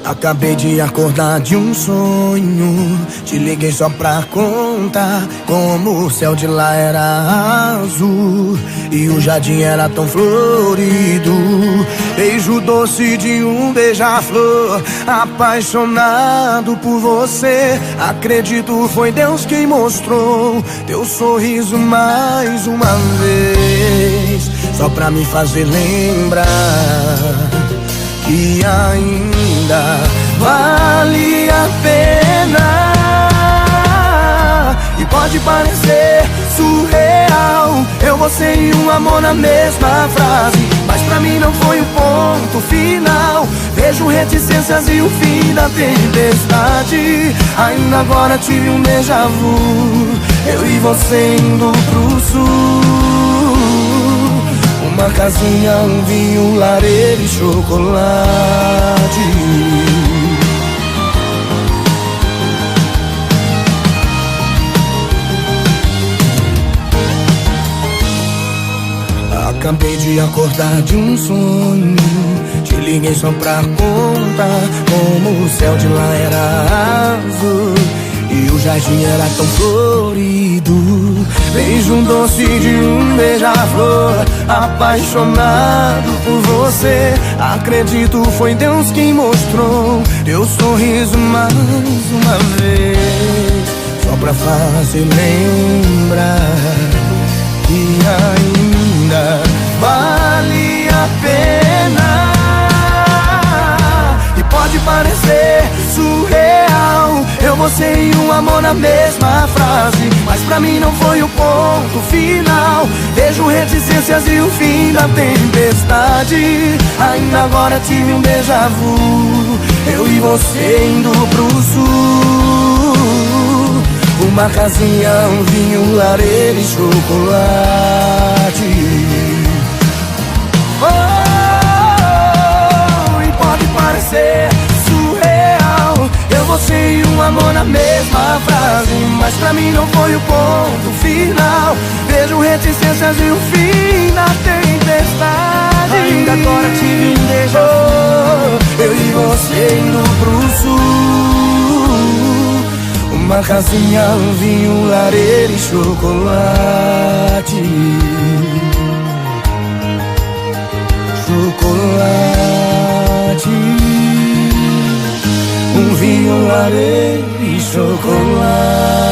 Acabei de acordar de um sonho. Te liguei só pra contar como o céu de lá era azul e o jardim era tão florido. Beijo doce de um beija-flor, apaixonado por você. Acredito foi Deus quem mostrou teu sorriso mais uma vez, só pra me fazer lembrar que ainda vale a pena. E pode parecer surreal, eu, você e um amor na mesma frase, mas pra mim não foi o ponto final. Vejo reticências e o fim da tempestade. Ainda agora tive um déjà vu, eu e você indo pro sul. Uma casinha, um vinho, lareira e chocolate. Acabei de acordar de um sonho. Te liguei só pra contar como o céu de lá era azul e o jardim era tão florido. Beijo doce de um beija-flor, apaixonado por você. Acredito foi Deus quem mostrou teu sorriso mais uma vez, só pra fazer lembrar que ainda vale a pena. E pode parecer surreal, eu, você e um amor na mesma frase, mas pra mim não foi o ponto final. Vejo reticências e o fim da tempestade. Ainda agora tive um déjà vu, eu e você indo pro sul. Uma casinha, um vinho, lareira e chocolate. E pode parecer surreal, eu, você e um amor na mesma frase, mas pra mim não foi o ponto final. Vejo reticências e o fim da tempestade. Ainda agora tive um déjà vu, eu e você indo pro sul. Uma casinha, um vinho, lareira e chocolate. Chocolate. Um vinho, lareira e chocolate.